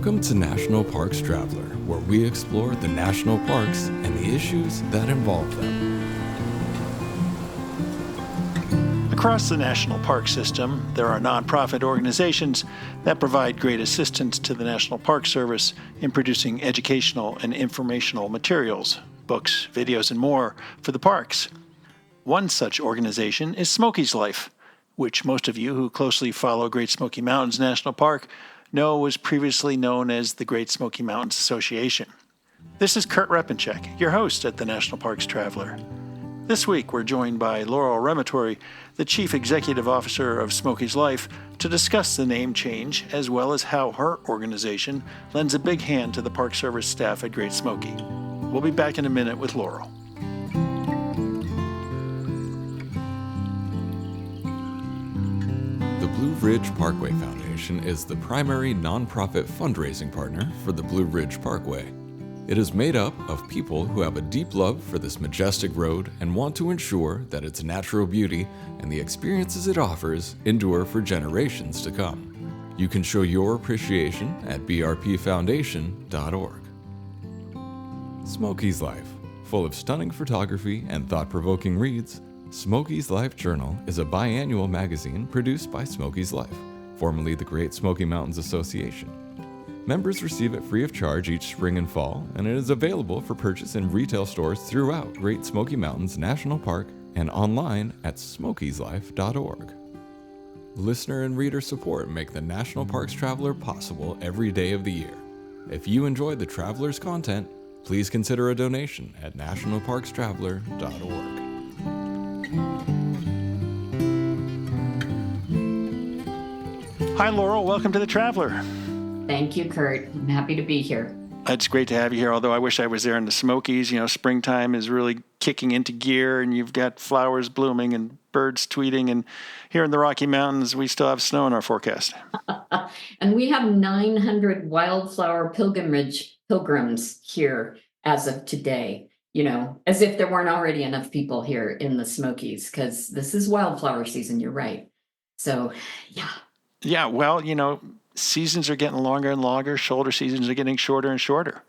Welcome to National Parks Traveler, where we explore the national parks and the issues that involve them. Across the national park system, there are nonprofit organizations that provide great assistance to the National Park Service in producing educational and informational materials, books, videos, and more for the parks. One such organization is Smokies Life, which most of you who closely follow Great Smoky Mountains National Park know was previously known as the Great Smoky Mountains Association. This is Kurt Repenchek, your host at the National Parks Traveler. This week we're joined by Laurel Rematore, the Chief Executive Officer of Smokies Life, to discuss the name change as well as how her organization lends a big hand to the Park Service staff at Great Smoky. We'll be back in a minute with Laurel. The Blue Ridge Parkway Foundation is the primary nonprofit fundraising partner for the Blue Ridge Parkway. It is made up of people who have a deep love for this majestic road and want to ensure that its natural beauty and the experiences it offers endure for generations to come. You can show your appreciation at brpfoundation.org. Smokies Life, full of stunning photography and thought-provoking reads, Smokies Life Journal is a biannual magazine produced by Smokies Life, formerly the Great Smoky Mountains Association. Members receive it free of charge each spring and fall, and it is available for purchase in retail stores throughout Great Smoky Mountains National Park and online at smokieslife.org. Listener and reader support make the National Parks Traveler possible every day of the year. If you enjoy the Traveler's content, please consider a donation at nationalparkstraveler.org. Hi, Laurel. Welcome to the Traveler. Thank you, Kurt. I'm happy to be here. It's great to have you here, although I wish I was there in the Smokies. You know, springtime is really kicking into gear, and you've got flowers blooming and birds tweeting. And here in the Rocky Mountains, we still have snow in our forecast. And we have 900 wildflower pilgrims here as of today. You know, as if there weren't already enough people here in the Smokies, because this is wildflower season. You're right. So, yeah. Yeah, well, you know, seasons are getting longer and longer. Shoulder seasons are getting shorter and shorter.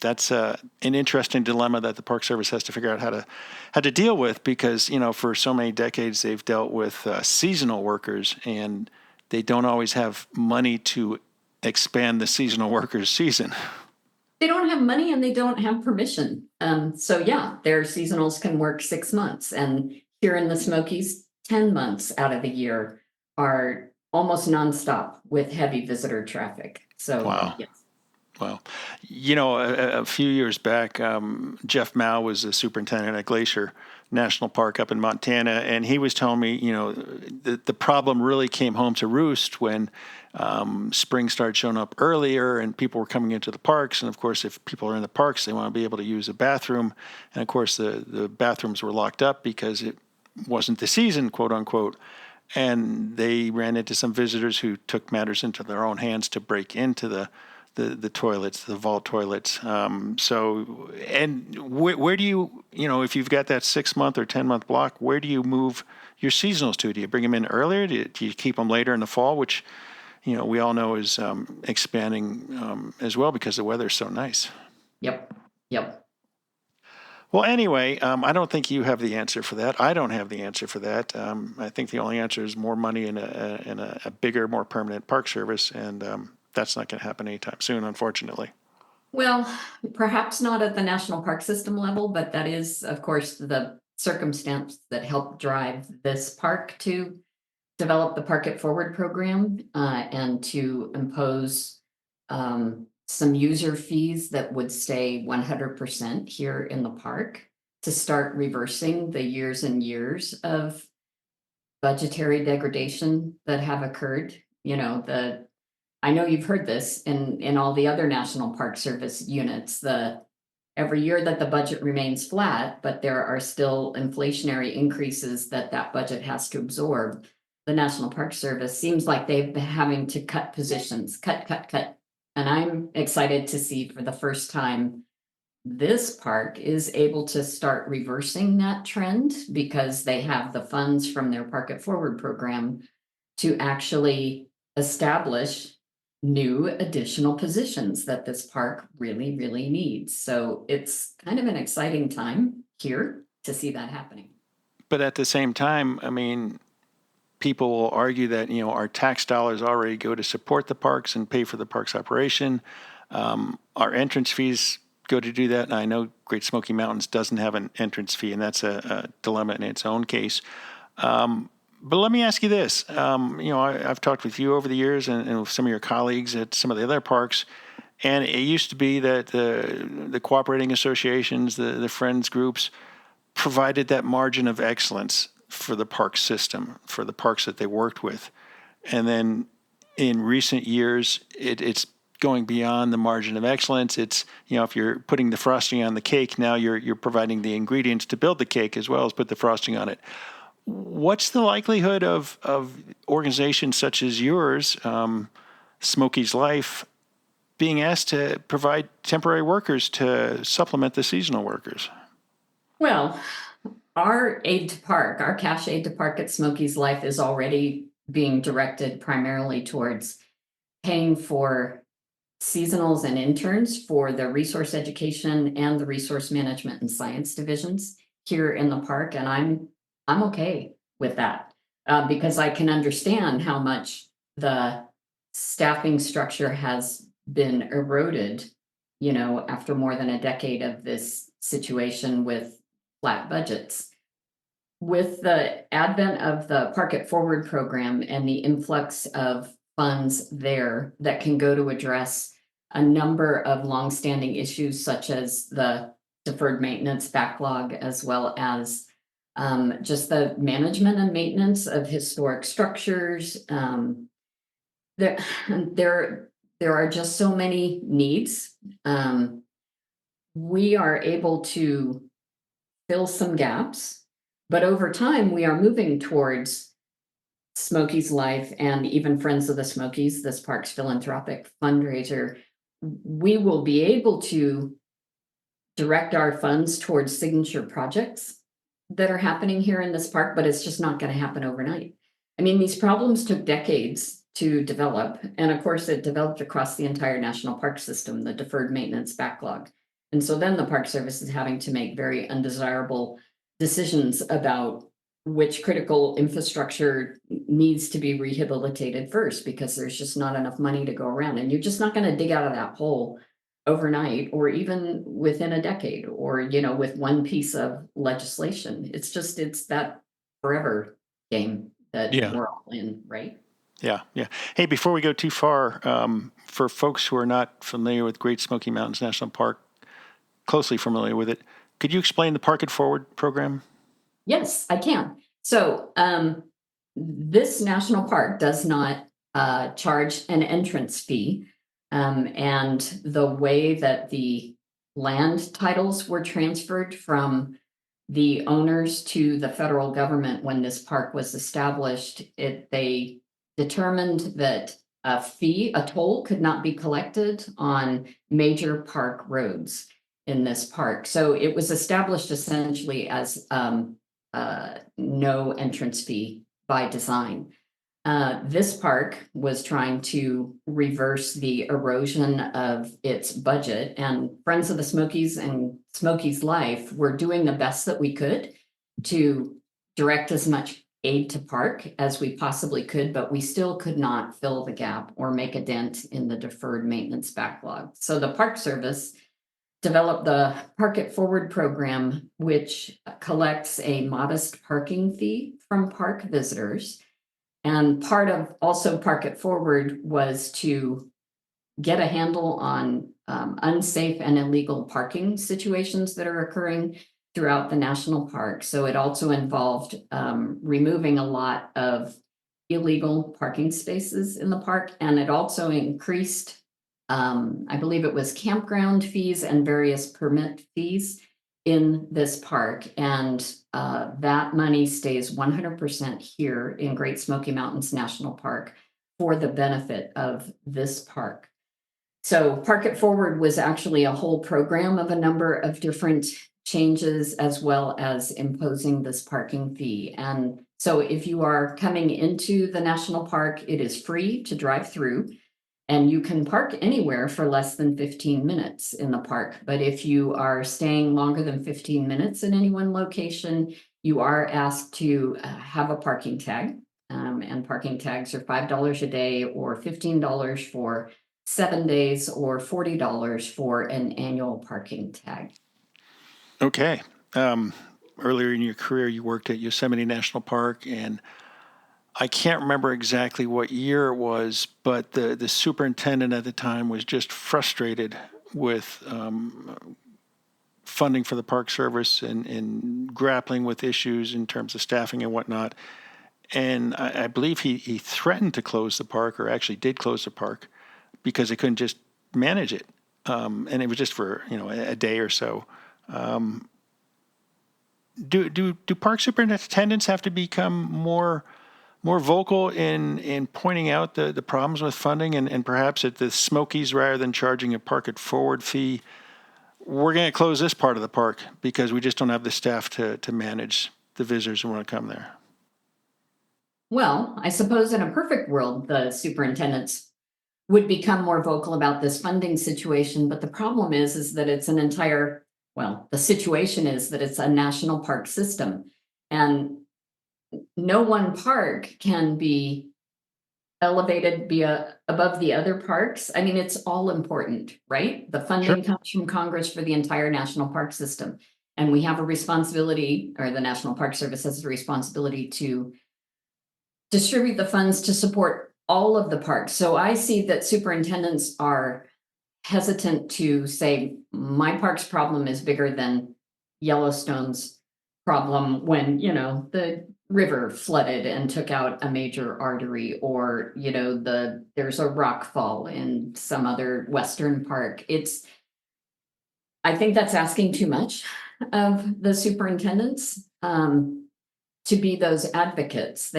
That's an interesting dilemma that the Park Service has to figure out how to deal with, because, you know, for so many decades they've dealt with seasonal workers, and they don't always have money to expand the seasonal workers' season. They don't have money and they don't have permission. So yeah, their seasonals can work 6 months, and here in the Smokies, 10 months out of the year are almost nonstop with heavy visitor traffic. So, wow. Yes. Well, you know, a few years back, Jeff Mao was the superintendent at Glacier National Park up in Montana, and he was telling me, you know, the problem really came home to roost when spring started showing up earlier and people were coming into the parks. And of course, if people are in the parks, they want to be able to use a bathroom. And of course, the bathrooms were locked up because it wasn't the season, quote unquote. And they ran into some visitors who took matters into their own hands to break into the toilets, the vault toilets. So, and where do you, you know, if you've got that 6 month or 10 month block, where do you move your seasonals to? Do you bring them in earlier? Do you keep them later in the fall, which, you know, we all know is expanding as well because the weather is so nice? Yep. Well, anyway, I don't think you have the answer for that. I don't have the answer for that. I think the only answer is more money in a bigger, more permanent park service, and that's not going to happen anytime soon, unfortunately. Well, perhaps not at the National Park System level, but that is, of course, the circumstance that helped drive this park to develop the Park It Forward program and to impose some user fees that would stay 100% here in the park, to start reversing the years and years of budgetary degradation that have occurred. You know, I know you've heard this in all the other National Park Service units, every year that the budget remains flat, but there are still inflationary increases that budget has to absorb. The National Park Service seems like they've been having to cut positions, cut. And I'm excited to see for the first time this park is able to start reversing that trend, because they have the funds from their Park It Forward program to actually establish new additional positions that this park really, really needs. So it's kind of an exciting time here to see that happening. But at the same time, I mean, people will argue that, our tax dollars already go to support the parks and pay for the park's operation. Our entrance fees go to do that. And I know Great Smoky Mountains doesn't have an entrance fee, and that's a dilemma in its own case. But let me ask you this. I've talked with you over the years and with some of your colleagues at some of the other parks, and it used to be that the cooperating associations, the friends groups, provided that margin of excellence for the park system, for the parks that they worked with. And then in recent years, it's going beyond the margin of excellence. It's, if you're putting the frosting on the cake, now you're providing the ingredients to build the cake as well as put the frosting on it. What's the likelihood of organizations such as yours, Smokies Life, being asked to provide temporary workers to supplement the seasonal workers? Well, our aid to park, our cash aid to park at Smokies Life is already being directed primarily towards paying for seasonals and interns for the resource education and the resource management and science divisions here in the park. And I'm okay with that because I can understand how much the staffing structure has been eroded, after more than a decade of this situation with flat budgets. With the advent of the Park It Forward program and the influx of funds there that can go to address a number of longstanding issues, such as the deferred maintenance backlog, as well as just the management and maintenance of historic structures. There, there are just so many needs. We are able to fill some gaps, but over time we are moving towards Smokies Life and even Friends of the Smokies, this park's philanthropic fundraiser. We will be able to direct our funds towards signature projects that are happening here in this park, but it's just not going to happen overnight. I mean, these problems took decades to develop. And of course, it developed across the entire national park system, the deferred maintenance backlog. And so then the Park Service is having to make very undesirable decisions about which critical infrastructure needs to be rehabilitated first, because there's just not enough money to go around. And you're just not going to dig out of that hole overnight or even within a decade or, with one piece of legislation. It's that forever game that we're all in, right? Yeah. Hey, before we go too far, for folks who are not familiar with Great Smoky Mountains National Park, closely familiar with it, could you explain the Park It Forward program? Yes, I can. So this national park does not charge an entrance fee. And the way that the land titles were transferred from the owners to the federal government when this park was established, they determined that a toll could not be collected on major park roads in this park. So it was established essentially as no entrance fee by design. This park was trying to reverse the erosion of its budget, and Friends of the Smokies and Smokies Life were doing the best that we could to direct as much aid to park as we possibly could, but we still could not fill the gap or make a dent in the deferred maintenance backlog. So the Park Service developed the Park It Forward program, which collects a modest parking fee from park visitors. And part of also Park It Forward was to get a handle on unsafe and illegal parking situations that are occurring throughout the national park. So it also involved removing a lot of illegal parking spaces in the park. And it also increased, I believe it was campground fees and various permit fees in this park. And that money stays 100% here in Great Smoky Mountains National Park for the benefit of this park. So Park It Forward was actually a whole program of a number of different changes, as well as imposing this parking fee. And so if you are coming into the national park, it is free to drive through. And you can park anywhere for less than 15 minutes in the park. But if you are staying longer than 15 minutes in any one location, you are asked to have a parking tag. And parking tags are $5 a day or $15 for 7 days or $40 for an annual parking tag. Okay. Earlier in your career, you worked at Yosemite National Park, and I can't remember exactly what year it was, but the superintendent at the time was just frustrated with funding for the Park Service and grappling with issues in terms of staffing and whatnot. And I believe he threatened to close the park, or actually did close the park, because they couldn't just manage it. And it was just for a day or so. Do park superintendents have to become more vocal in pointing out the problems with funding, and perhaps at the Smokies, rather than charging a park it forward fee, we're going to close this part of the park because we just don't have the staff to manage the visitors who want to come there? Well, I suppose in a perfect world, the superintendents would become more vocal about this funding situation. But the problem is that it's an entire, well, the situation is that it's a national park system. And no one park can be elevated above the other parks. I mean, it's all important, right? The Sure. funding comes from Congress for the entire national park system. And we have a responsibility, or the National Park Service has a responsibility to distribute the funds to support all of the parks. So I see that superintendents are hesitant to say, my park's problem is bigger than Yellowstone's problem when, the river flooded and took out a major artery, or, there's a rock fall in some other Western park. I think that's asking too much of the superintendents to be those advocates.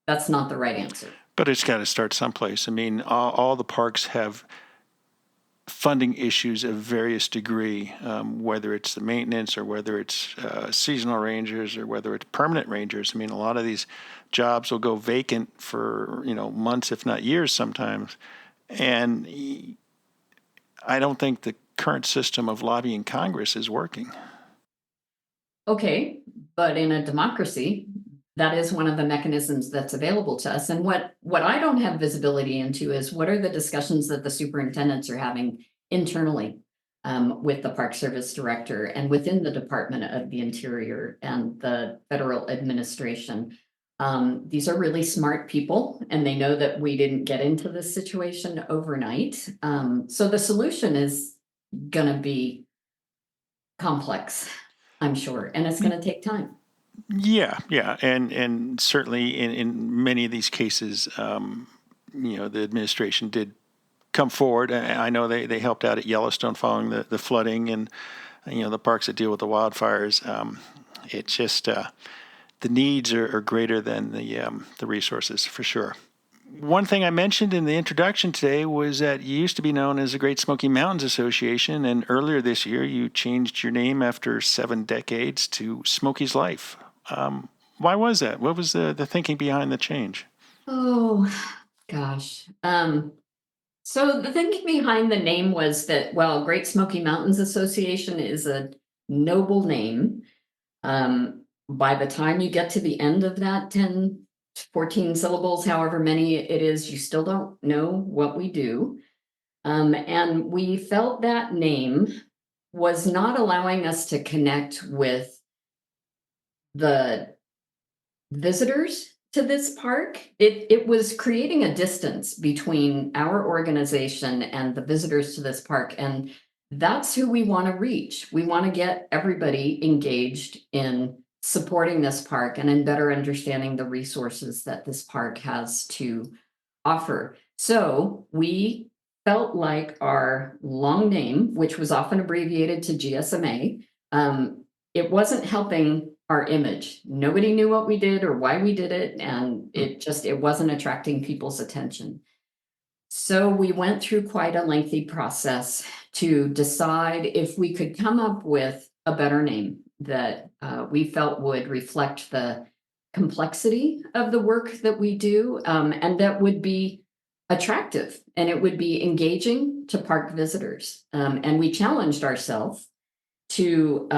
That's not the right answer. But it's got to start someplace. I mean, all the parks have funding issues of various degree, whether it's the maintenance or whether it's seasonal rangers or whether it's permanent rangers. I mean, a lot of these jobs will go vacant for months, if not years, sometimes. And I don't think the current system of lobbying Congress is working. Okay, but in a democracy, that is one of the mechanisms that's available to us. And what I don't have visibility into is what are the discussions that the superintendents are having internally with the Park Service director and within the Department of the Interior and the federal administration. These are really smart people, and they know that we didn't get into this situation overnight. So the solution is going to be complex, I'm sure, and it's going to take time. Yeah, and certainly in many of these cases, the administration did come forward. I know they helped out at Yellowstone following the flooding, and the parks that deal with the wildfires. It's just the needs are greater than the resources, for sure. One thing I mentioned in the introduction today was that you used to be known as the Great Smoky Mountains Association, and earlier this year you changed your name after 7 decades to Smokies Life. Why was that? What was the thinking behind the change? Oh, gosh. So the thinking behind the name was that, well, Great Smoky Mountains Association is a noble name. By the time you get to the end of that 10, 14 syllables, however many it is, you still don't know what we do. And we felt that name was not allowing us to connect with the visitors to this park. It was creating a distance between our organization and the visitors to this park. And that's who we want to reach. We want to get everybody engaged in supporting this park and in better understanding the resources that this park has to offer. So we felt like our long name, which was often abbreviated to GSMA, it wasn't helping our image. Nobody knew what we did or why we did it, and it wasn't attracting people's attention. So we went through quite a lengthy process to decide if we could come up with a better name that we felt would reflect the complexity of the work that we do, and that would be attractive and it would be engaging to park visitors. And we challenged ourselves to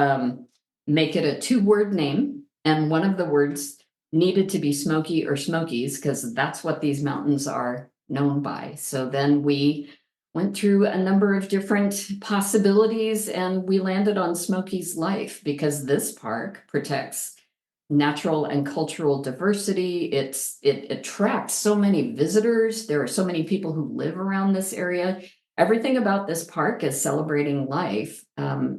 make it a 2-word name. And one of the words needed to be Smoky or Smokies, because that's what these mountains are known by. So then we went through a number of different possibilities and we landed on Smokies Life because this park protects natural and cultural diversity. It attracts so many visitors. There are so many people who live around this area. Everything about this park is celebrating life.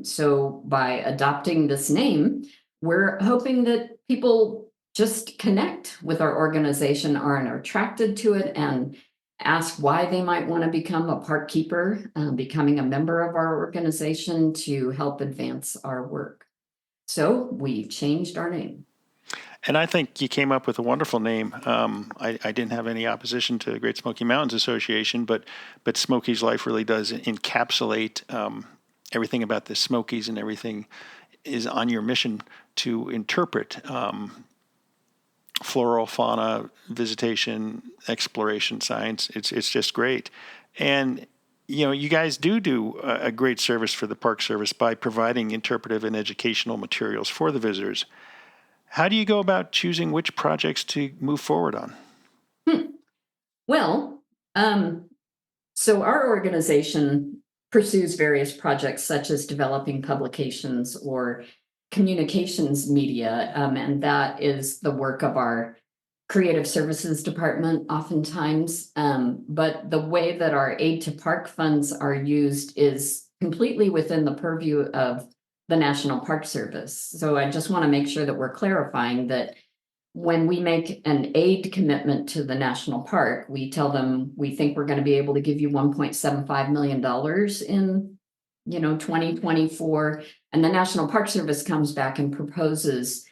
So by adopting this name, we're hoping that people just connect with our organization, are attracted to it, and ask why they might want to become a park keeper, becoming a member of our organization to help advance our work. So we changed our name. And I think you came up with a wonderful name. I didn't have any opposition to the Great Smoky Mountains Association, but Smokies Life really does encapsulate everything about the Smokies, and everything is on your mission to interpret floral, fauna, visitation, exploration, science. It's just great. And you guys do a great service for the Park Service by providing interpretive and educational materials for the visitors. How do you go about choosing which projects to move forward on? Well, so our organization pursues various projects such as developing publications or communications media, and that is the work of our creative services department oftentimes. But the way that our aid to park funds are used is completely within the purview of the National Park Service. So I just want to make sure that we're clarifying that when we make an aid commitment to the national park, we tell them we think we're going to be able to give you $1.75 million in 2024, and the National Park Service comes back and proposes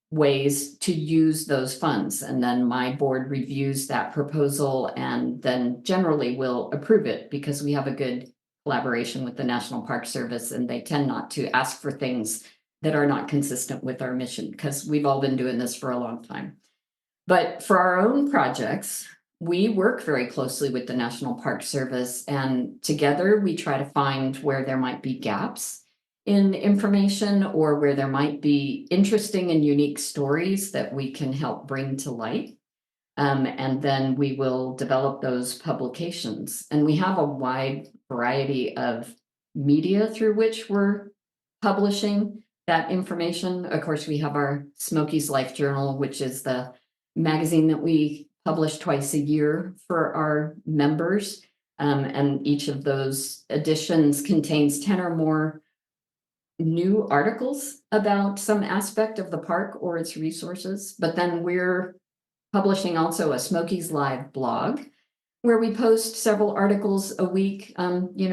ways to use those funds, and then my board reviews that proposal and then generally will approve it because we have a good collaboration with the National Park Service, and they tend not to ask for things that are not consistent with our mission, because we've all been doing this for a long time. But for our own projects, we work very closely with the National Park Service, and together we try to find where there might be gaps in information or where there might be interesting and unique stories that we can help bring to light. And then we will develop those publications. And we have a wide variety of media through which we're publishing that information. Of course, we have our Smokies Life Journal, which is the magazine that we publish twice a year for our members. And each of those editions contains 10 or more new articles about some aspect of the park or its resources. But then we're publishing also a Smokies Live blog where we post several articles a week,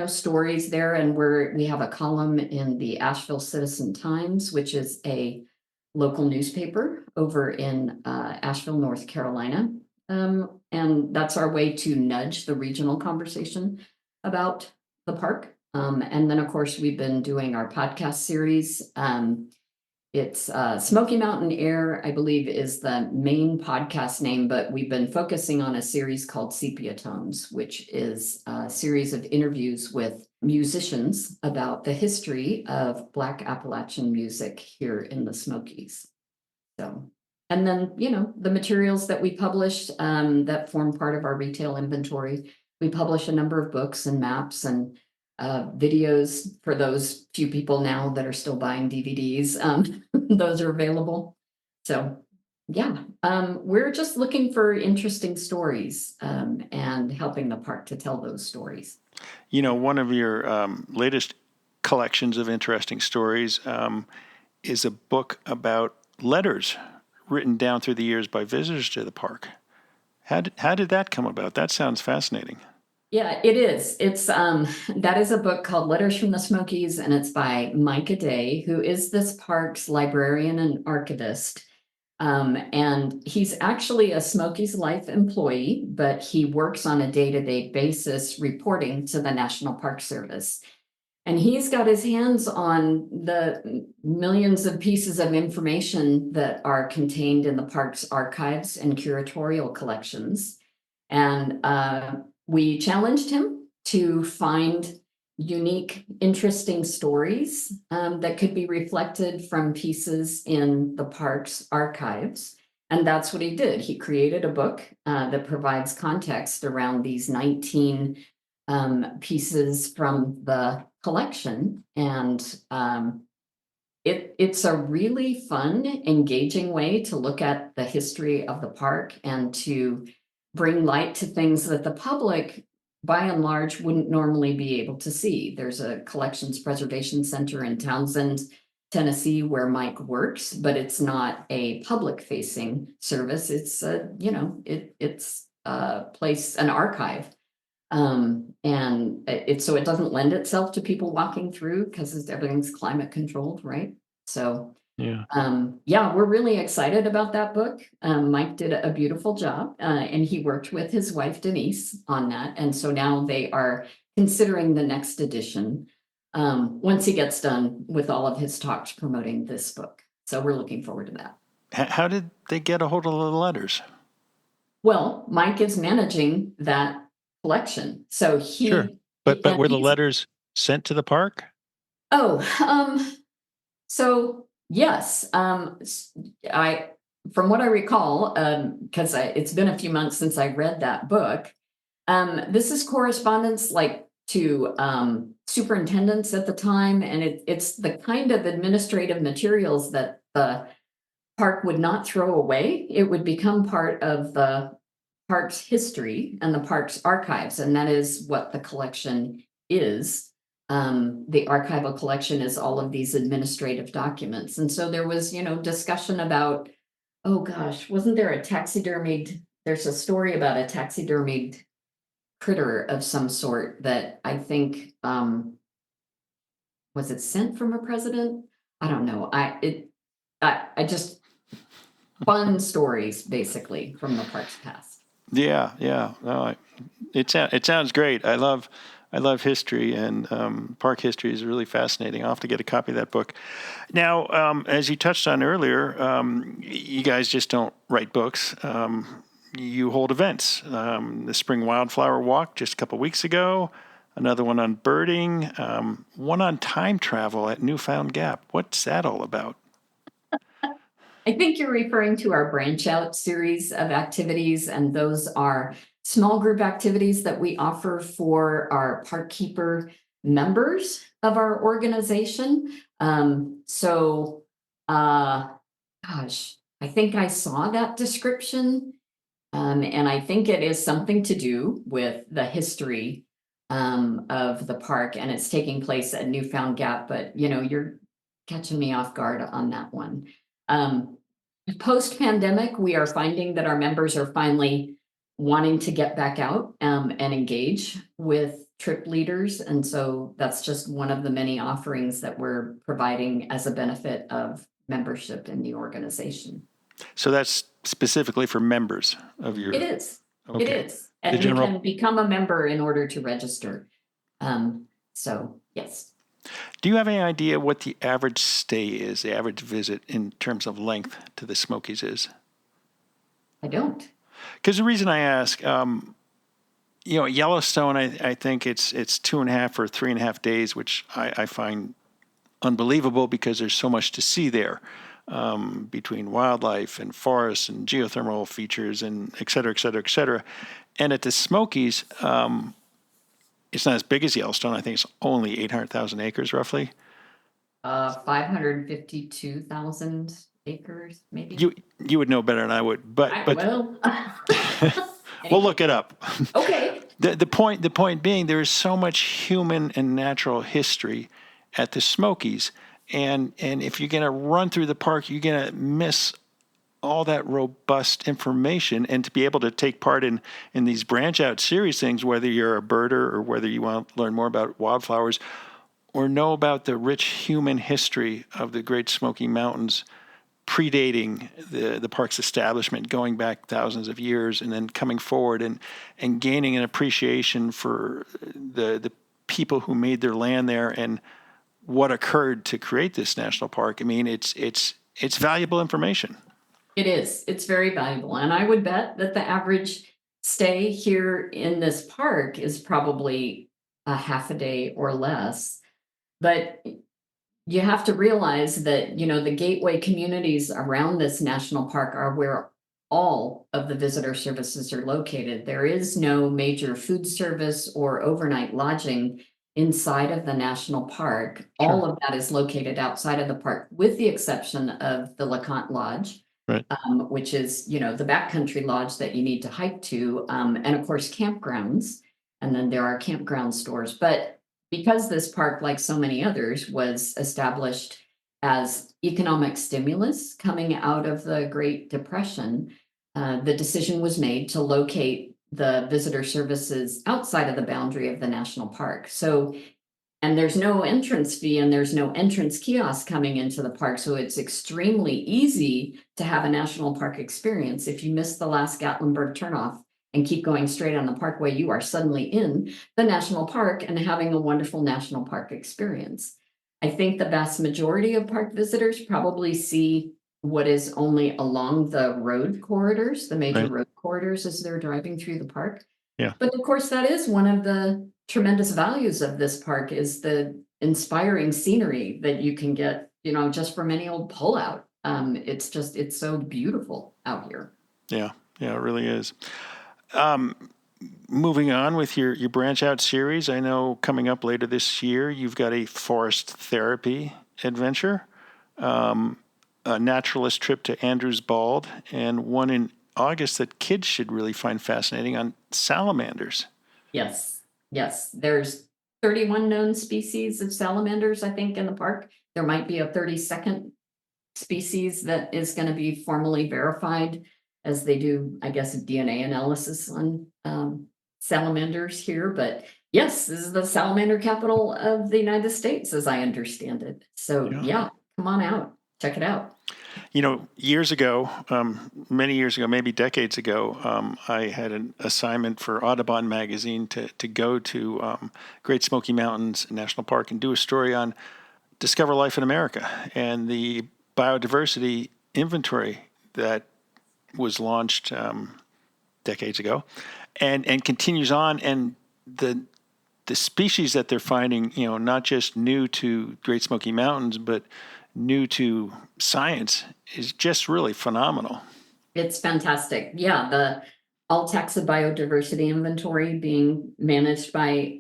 stories there. And we have a column in the Asheville Citizen Times, which is a local newspaper over in Asheville, North Carolina. And that's our way to nudge the regional conversation about the park. And then, of course, we've been doing our podcast series. It's Smoky Mountain Air, I believe, is the main podcast name, but we've been focusing on a series called Sepia Tones, which is a series of interviews with musicians about the history of Black Appalachian music here in the Smokies. So, and then, the materials that we published that form part of our retail inventory, we publish a number of books and maps and videos for those few people now that are still buying DVDs. Those are available. So yeah, we're just looking for interesting stories and helping the park to tell those stories. One of your latest collections of interesting stories is a book about letters written down through the years by visitors to the park. How did that come about? That sounds fascinating. Yeah, it is. It's that is a book called Letters from the Smokies, and it's by Micah Day, who is this park's librarian and archivist. And he's actually a Smokies Life employee, but he works on a day-to-day basis reporting to the National Park Service. And he's got his hands on the millions of pieces of information that are contained in the park's archives and curatorial collections. And we challenged him to find unique, interesting stories that could be reflected from pieces in the park's archives. And that's what he did. He created a book that provides context around these 19 pieces from the collection. And it's a really fun, engaging way to look at the history of the park and to bring light to things that the public, by and large, wouldn't normally be able to see. There's a collections preservation center in Townsend, Tennessee, where Mike works, but it's not a public-facing service. It's it's a place, an archive. And so it doesn't lend itself to people walking through because everything's climate controlled, right? So Yeah. yeah, we're really excited about that book. Mike did a beautiful job, and he worked with his wife Denise on that. And so now they are considering the next edition once he gets done with all of his talks promoting this book. So we're looking forward to that. How did they get a hold of the letters? Well, Mike is managing that collection. So Sure. But were the letters sent to the park? Oh, so yes, from what I recall, because it's been a few months since I read that book, this is correspondence like to superintendents at the time, and it's the kind of administrative materials that the park would not throw away. It would become part of the park's history and the park's archives, and that is what the collection is. The archival collection is all of these administrative documents. And so there was, discussion about, oh gosh, wasn't there there's a story about a taxidermied critter of some sort that I think, was it sent from a president? I don't know. I just, fun stories basically from the park's past. Yeah. No, it sounds great. I love history, and park history is really fascinating. I'll have to get a copy of that book. Now, as you touched on earlier, you guys just don't write books. You hold events. The Spring Wildflower Walk just a couple weeks ago, another one on birding, one on time travel at Newfound Gap. What's that all about? I think you're referring to our Branchout series of activities, and those are small group activities that we offer for our park keeper members of our organization. Gosh, I think I saw that description, and I think it is something to do with the history of the park, and it's taking place at Newfound Gap, but you're catching me off guard on that one. Post-pandemic, we are finding that our members are finally wanting to get back out and engage with trip leaders. And so that's just one of the many offerings that we're providing as a benefit of membership in the organization. So that's specifically for members of your... It is. Okay. It is. And you can become a member in order to register. So, yes. Do you have any idea what the average stay is, the average visit in terms of length to the Smokies is? I don't. Because the reason I ask, Yellowstone, I think it's 2.5 or 3.5 days, which I find unbelievable because there's so much to see there, between wildlife and forests and geothermal features and et cetera, et cetera, et cetera. And at the Smokies, it's not as big as Yellowstone. I think it's only 800,000 acres, roughly. 552,000 acres, maybe. You would know better than I would, but I will. We'll look it up. Okay. The point being, there is so much human and natural history at the Smokies, and if you're going to run through the park, you're going to miss all that robust information. And to be able to take part in these Branchout Series things, whether you're a birder or whether you want to learn more about wildflowers or know about the rich human history of the Great Smoky Mountains predating the park's establishment, going back thousands of years, and then coming forward and gaining an appreciation for the people who made their land there and what occurred to create this national park. I mean, it's valuable information. It is. It's very valuable. And I would bet that the average stay here in this park is probably a half a day or less. But you have to realize that, the gateway communities around this national park are where all of the visitor services are located. There is no major food service or overnight lodging inside of the national park. Sure. All of that is located outside of the park, with the exception of the LeConte Lodge, Right. which is, the backcountry lodge that you need to hike to, and of course, campgrounds. And then there are campground stores. But because this park, like so many others, was established as economic stimulus coming out of the Great Depression, the decision was made to locate the visitor services outside of the boundary of the national park. So, and there's no entrance fee and there's no entrance kiosk coming into the park. So it's extremely easy to have a national park experience. If you miss the last Gatlinburg turnoff and keep going straight on the parkway, you are suddenly in the national park and having a wonderful national park experience. I think the vast majority of park visitors probably see what is only along the road corridors, the major Right. road corridors, as they're driving through the park. Yeah. But of course, that is one of the tremendous values of this park, is the inspiring scenery that you can get, just from any old pullout. It's so beautiful out here. Yeah. Yeah, it really is. Moving on with your Branchout series, I know coming up later this year, you've got a forest therapy adventure, a naturalist trip to Andrews Bald, and one in August that kids should really find fascinating on salamanders. Yes, yes. There's 31 known species of salamanders, I think, in the park. There might be a 32nd species that is going to be formally verified, as they do, I guess, DNA analysis on salamanders here. But yes, this is the salamander capital of the United States, as I understand it. So Yeah. yeah, come on out, check it out. Years ago, many years ago, maybe decades ago, I had an assignment for Audubon magazine to go to Great Smoky Mountains National Park and do a story on Discover Life in America and the Biodiversity Inventory that was launched decades ago, and continues on. And the species that they're finding, not just new to Great Smoky Mountains, but new to science, is just really phenomenal. It's fantastic. Yeah, the all taxa biodiversity inventory being managed by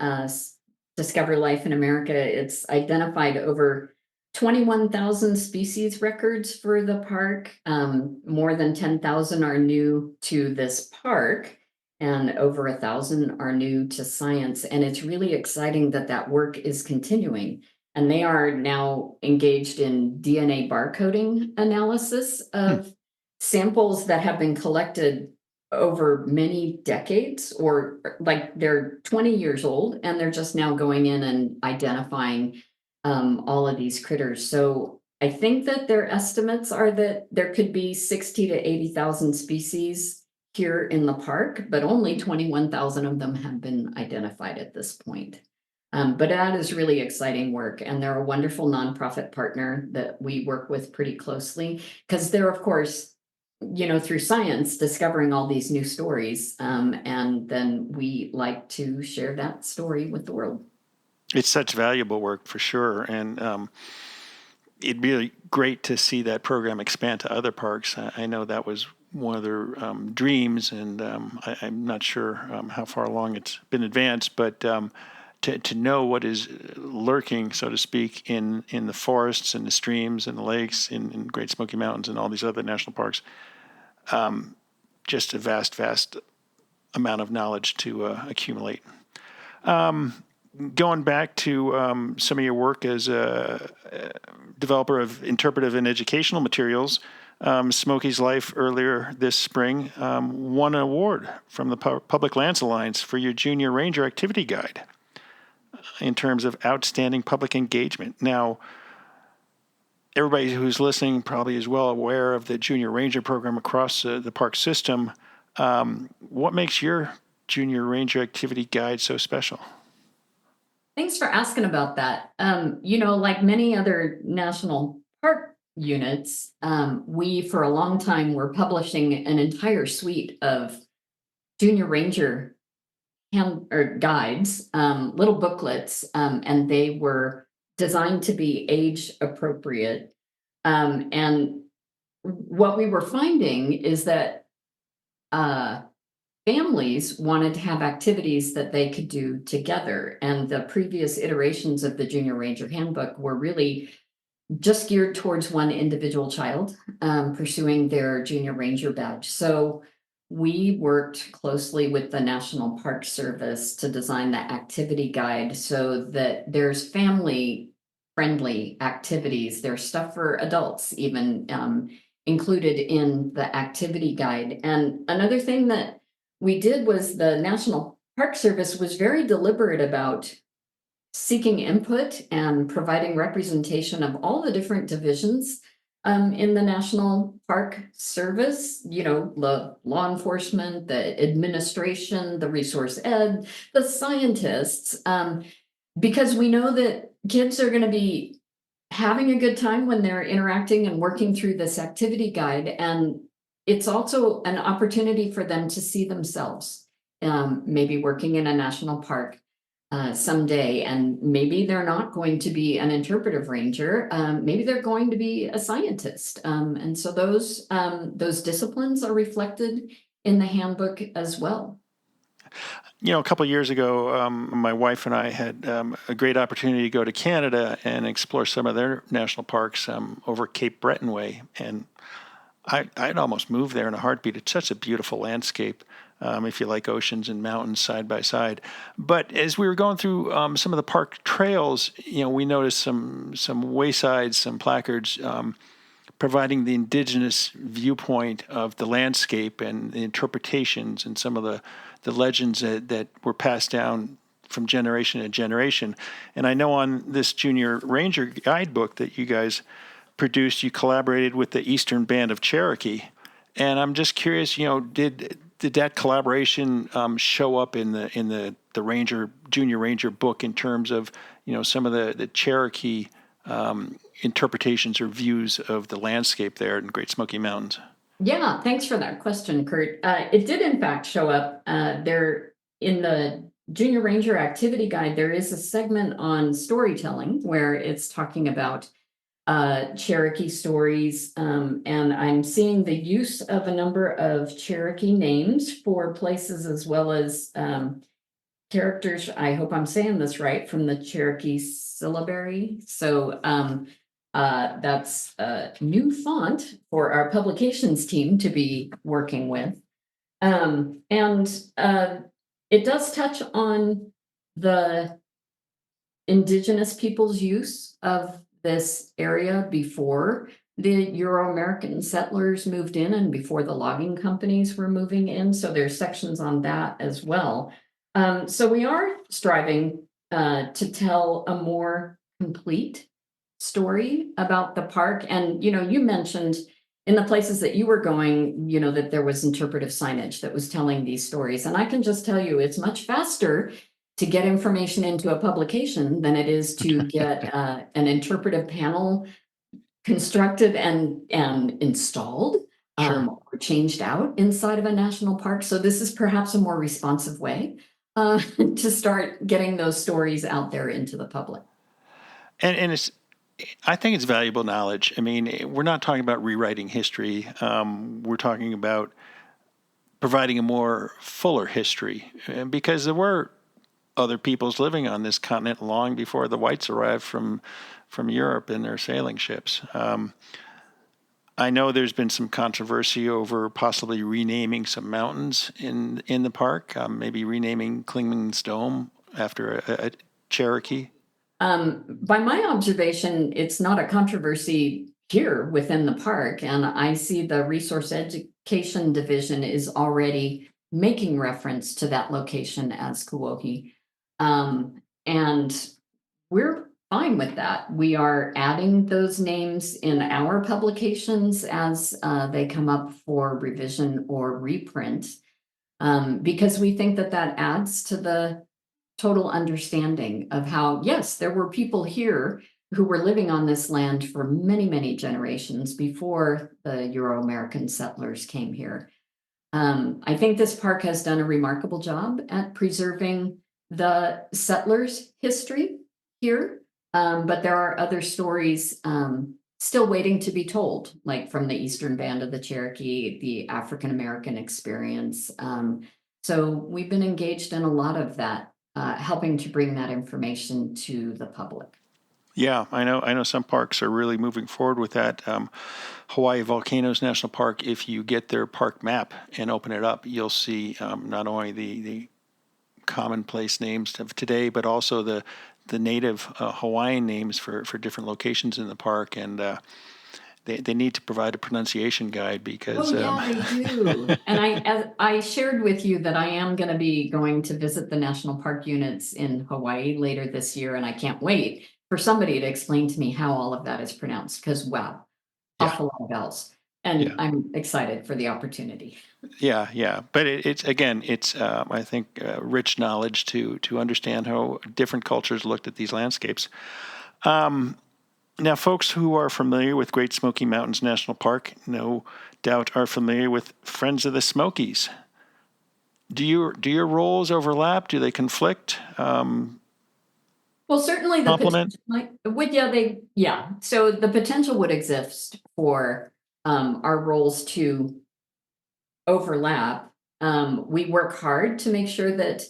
Discover Life in America. It's identified over 21,000 species records for the park. More than 10,000 are new to this park, and over 1,000 are new to science. And it's really exciting that that work is continuing. And they are now engaged in DNA barcoding analysis of samples that have been collected over many decades, or like they're 20 years old and they're just now going in and identifying all of these critters. So I think that their estimates are that there could be 60 to 80,000 species here in the park, but only 21,000 of them have been identified at this point. But that is really exciting work, and they're a wonderful nonprofit partner that we work with pretty closely, because they're, of course, through science, discovering all these new stories. And then we like to share that story with the world. It's such valuable work for sure, and it'd be really great to see that program expand to other parks. I know that was one of their dreams, and I'm not sure how far along it's been advanced, but to know what is lurking, so to speak, in the forests and the streams and the lakes in Great Smoky Mountains and all these other national parks, just a vast amount of knowledge to accumulate. Going back to some of your work as a developer of interpretive and educational materials, Smokies Life earlier this spring won an award from the Public Lands Alliance for your Junior Ranger Activity Guide in terms of outstanding public engagement. Now, everybody who's listening probably is well aware of the Junior Ranger program across the park system. What makes your Junior Ranger Activity Guide so special? Thanks for asking about that. Like many other national park units, we for a long time were publishing an entire suite of junior ranger hand or guides, little booklets, and they were designed to be age appropriate. And what we were finding is that uh, families wanted to have activities that they could do together. And the previous iterations of the Junior Ranger Handbook were really just geared towards one individual child pursuing their junior ranger badge. So we worked closely with the National Park Service to design the activity guide so that there's family friendly activities. There's stuff for adults even included in the activity guide. And another thing that we did was the National Park Service was very deliberate about seeking input and providing representation of all the different divisions in the National Park Service, the law enforcement, the administration, the resource ed, the scientists, because we know that kids are going to be having a good time when they're interacting and working through this activity guide. And it's also an opportunity for them to see themselves, maybe working in a national park someday, and maybe they're not going to be an interpretive ranger. Maybe they're going to be a scientist, and so those disciplines are reflected in the handbook as well. A couple of years ago, my wife and I had a great opportunity to go to Canada and explore some of their national parks over Cape Breton Way, and I'd almost move there in a heartbeat. It's such a beautiful landscape. If you like oceans and mountains side by side. But as we were going through some of the park trails, we noticed some waysides, some placards providing the indigenous viewpoint of the landscape and the interpretations and some of the legends that were passed down from generation to generation. And I know on this Junior Ranger guidebook that you guys produced, you collaborated with the Eastern Band of Cherokee. And I'm just curious, did that collaboration show up in the Junior Ranger book in terms of some of the Cherokee interpretations or views of the landscape there in Great Smoky Mountains? Yeah, thanks for that question, Kurt. It did in fact show up there in the Junior Ranger Activity Guide. There is a segment on storytelling where it's talking about Cherokee stories, and I'm seeing the use of a number of Cherokee names for places as well as characters. I hope I'm saying this right, from the Cherokee syllabary. So that's a new font for our publications team to be working with. And it does touch on the indigenous people's use of this area before the Euro-American settlers moved in and before the logging companies were moving in. So there's sections on that as well. So we are striving to tell a more complete story about the park. And, you mentioned in the places that you were going, that there was interpretive signage that was telling these stories. And I can just tell you, it's much faster to get information into a publication than it is to get an interpretive panel constructed and installed or changed out inside of a national park. So this is perhaps a more responsive way to start getting those stories out there into the public. And I think it's valuable knowledge. I mean, we're not talking about rewriting history. We're talking about providing a more fuller history, because there were other peoples living on this continent long before the whites arrived from Europe in their sailing ships. I know there's been some controversy over possibly renaming some mountains in the park, maybe renaming Clingman's Dome after a Cherokee. By my observation, it's not a controversy here within the park, and I see the Resource Education Division is already making reference to that location as Kuohi. And we're fine with that. We are adding those names in our publications as they come up for revision or reprint, because we think that adds to the total understanding of how, yes, there were people here who were living on this land for many, many generations before the Euro-American settlers came here. I think this park has done a remarkable job at preserving the settlers' history here. But there are other stories still waiting to be told, like from the Eastern Band of the Cherokee, the African American experience. So we've been engaged in a lot of that, helping to bring that information to the public. Yeah, I know. I know some parks are really moving forward with that. Hawaii Volcanoes National Park. If you get their park map and open it up, you'll see not only the commonplace names of today, but also the native Hawaiian names for different locations in the park. And they need to provide a pronunciation guide because Oh, yeah, they do. And as I shared with you that I am going to be going to visit the national park units in Hawaii later this year, and I can't wait for somebody to explain to me how all of that is pronounced, because wow, yeah, awful lot of L's. yeah. And I'm excited for the opportunity. Yeah, yeah, but it's again, it's I think rich knowledge to understand how different cultures looked at these landscapes. Now, folks who are familiar with Great Smoky Mountains National Park, no doubt, are familiar with Friends of the Smokies. Do your roles overlap? Do they conflict? Well, certainly the Complement? potential yeah. So the potential would exist for our roles to overlap. We work hard to make sure that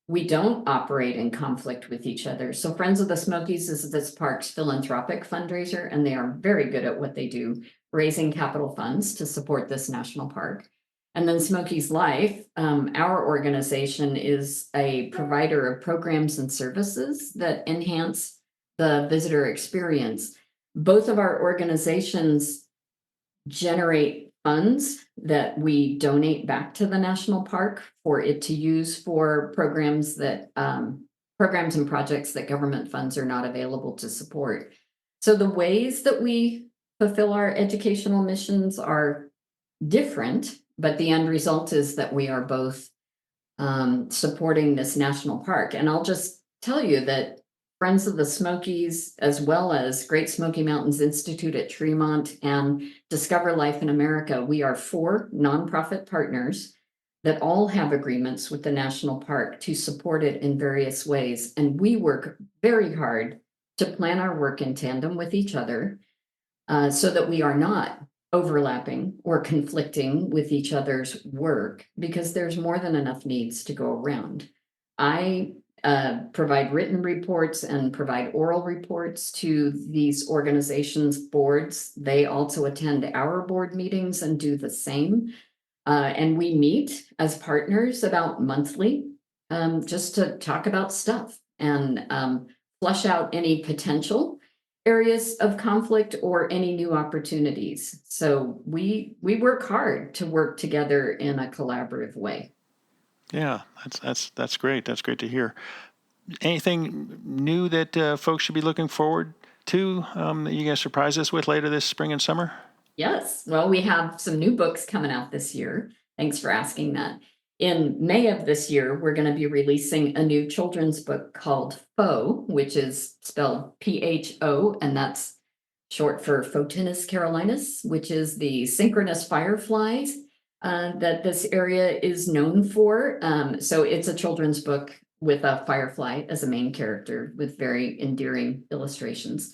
we don't operate in conflict with each other. So Friends of the Smokies is this park's philanthropic fundraiser, and they are very good at what they do, raising capital funds to support this national park. And then Smokies Life, our organization, is a provider of programs and services that enhance the visitor experience. Both of our organizations generate funds that we donate back to the national park for it to use for programs and projects that government funds are not available to support. So the ways that we fulfill our educational missions are different, but the end result is that we are both supporting this national park. And I'll just tell you that Friends of the Smokies, as well as Great Smoky Mountains Institute at Tremont and Discover Life in America, we are 4 nonprofit partners that all have agreements with the national park to support it in various ways. And we work very hard to plan our work in tandem with each other, so that we are not overlapping or conflicting with each other's work, because there's more than enough needs to go around. I provide written reports and provide oral reports to these organizations' boards. They also attend our board meetings and do the same. And we meet as partners about monthly, just to talk about stuff and flush out any potential areas of conflict or any new opportunities. So we work hard to work together in a collaborative way. Yeah, that's great. That's great to hear. Anything new that folks should be looking forward to that you guys surprise us with later this spring and summer? Yes, well, we have some new books coming out this year. Thanks for asking that. In May of this year, we're going to be releasing a new children's book called Pho, which is spelled PHO, and that's short for Photinus carolinus, which is the synchronous fireflies that this area is known for. So it's a children's book with a firefly as a main character with very endearing illustrations.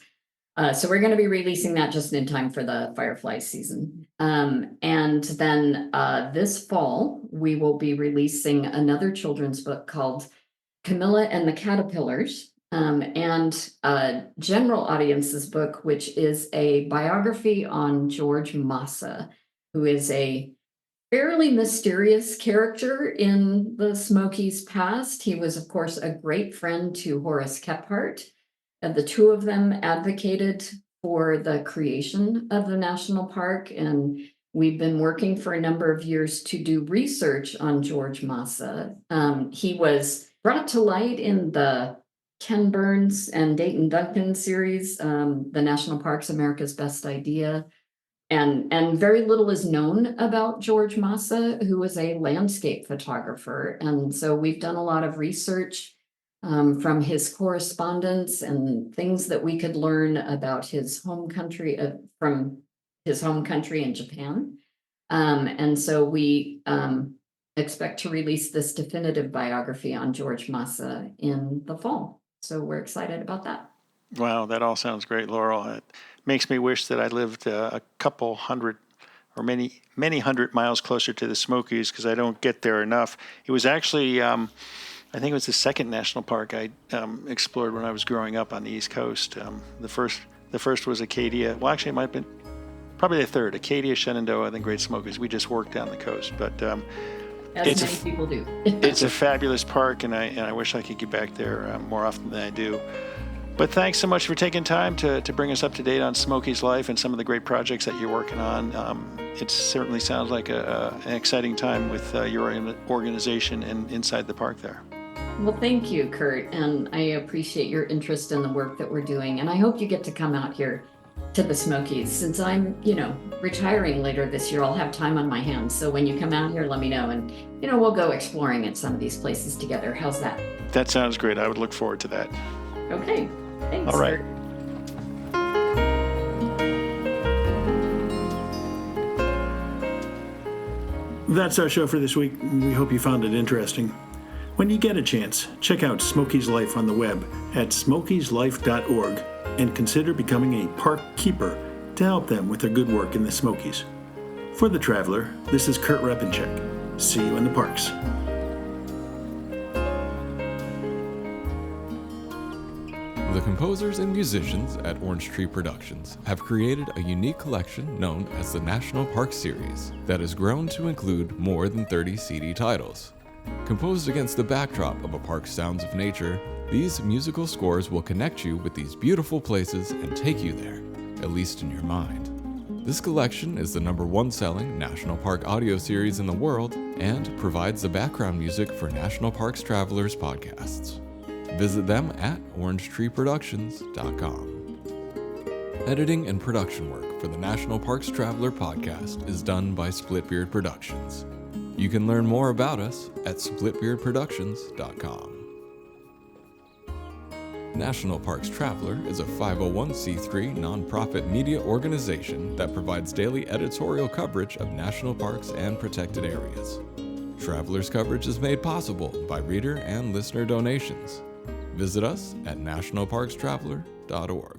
So we're going to be releasing that just in time for the firefly season. And then this fall, we will be releasing another children's book called Camilla and the Caterpillars, and a general audience's book, which is a biography on George Massa, who is a fairly mysterious character in the Smokies past. He was, of course, a great friend to Horace Kephart, and the two of them advocated for the creation of the national park. And we've been working for a number of years to do research on George Massa. He was brought to light in the Ken Burns and Dayton Duncan series, The National Parks, America's Best Idea. And very little is known about George Massa, who was a landscape photographer. And so we've done a lot of research from his correspondence and things that we could learn about his home country, from his home country in Japan. And so we expect to release this definitive biography on George Massa in the fall. So we're excited about that. Wow, that all sounds great, Laurel. It makes me wish that I lived a couple hundred or many hundred miles closer to the Smokies, because I don't get there enough. It was actually, I think it was the second national park I explored when I was growing up on the East Coast. The first was Acadia. Well, actually, it might have been probably the third. Acadia, Shenandoah, then Great Smokies. We just worked down the coast, but As many people do. it's a fabulous park, and I wish I could get back there more often than I do. But thanks so much for taking time to bring us up to date on Smokies Life and some of the great projects that you're working on. It certainly sounds like an exciting time with your organization and inside the park there. Well, thank you, Kurt. And I appreciate your interest in the work that we're doing. And I hope you get to come out here to the Smokies. Since I'm, retiring later this year, I'll have time on my hands. So when you come out here, let me know. And, we'll go exploring at some of these places together. How's that? That sounds great. I would look forward to that. Okay. Thanks. All right. Kurt. That's our show for this week. We hope you found it interesting. When you get a chance, check out Smokies Life on the web at smokieslife.org and consider becoming a park keeper to help them with their good work in the Smokies. For The Traveler, this is Kurt Repenchek. See you in the parks. The composers and musicians at Orange Tree Productions have created a unique collection known as the National Park Series that has grown to include more than 30 CD titles. Composed against the backdrop of a park's sounds of nature, these musical scores will connect you with these beautiful places and take you there, at least in your mind. This collection is the #1 selling National Park audio series in the world and provides the background music for National Parks Travelers podcasts. Visit them at orangetreeproductions.com. Editing and production work for the National Parks Traveler podcast is done by Splitbeard Productions. You can learn more about us at splitbeardproductions.com. National Parks Traveler is a 501c3 nonprofit media organization that provides daily editorial coverage of national parks and protected areas. Traveler's coverage is made possible by reader and listener donations. Visit us at nationalparkstraveler.org.